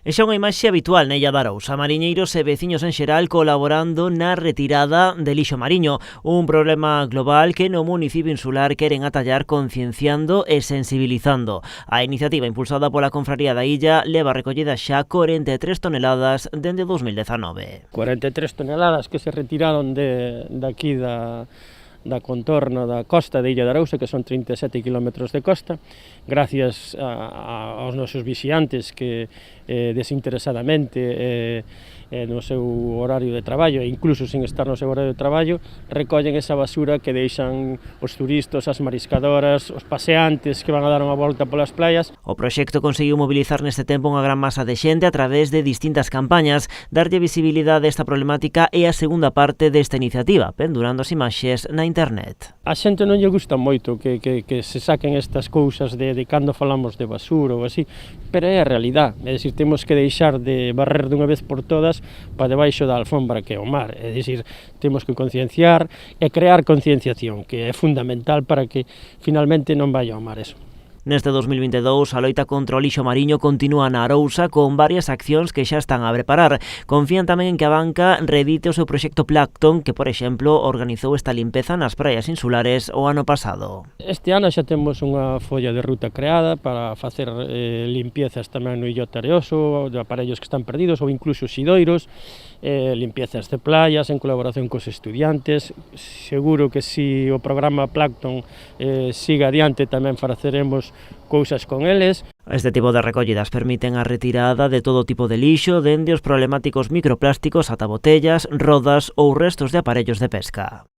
E xa unha imaxe habitual na Illa de Arousa, mariñeiros e veciños en xeral colaborando na retirada de lixo mariño, un problema global que no municipio insular queren atallar concienciando e sensibilizando. A iniciativa impulsada pola Confraría da Illa leva recollida xa 43 toneladas dende 2019. 43 toneladas que se retiraron de aquí da contorno da costa de Illa de Arousa, que son 37 km de costa, gracias aos nosos vixiantes que desinteresadamente no seu horario de traballo e incluso sin estar no seu horario de traballo recollen esa basura que deixan os turistas, as mariscadoras, os paseantes que van a dar unha volta polas playas. O proxecto conseguiu mobilizar neste tempo unha gran masa de xente a través de distintas campañas. Darlle visibilidade a esta problemática é a segunda parte desta iniciativa, pendurando as imaxes na internet. A xente non lle gusta moito que se saquen estas cousas de cando falamos de basura ou así, pero é a realidade, é dicir, temos que deixar de barrer dunha vez por todas para debaixo da alfombra que é o mar, é dicir, temos que concienciar e crear concienciación, que é fundamental para que finalmente non vaya ao mar eso. Neste 2022, a loita contra o lixo mariño continúa na Arousa con varias accións que xa están a preparar. Confían tamén en que a banca reedite o seu proxecto Plancton, que, por exemplo, organizou esta limpeza nas praias insulares o ano pasado. Este ano xa temos unha folla de ruta creada para facer limpiezas tamén no illote areoso, de aparellos que están perdidos ou incluso xidoiros, limpiezas de playas en colaboración cos estudiantes. Seguro que se o programa Plancton siga adiante tamén faceremos cousas con eles. Este tipo de recollidas permiten a retirada de todo tipo de lixo, dende os problemáticos microplásticos ata botellas, rodas ou restos de aparellos de pesca.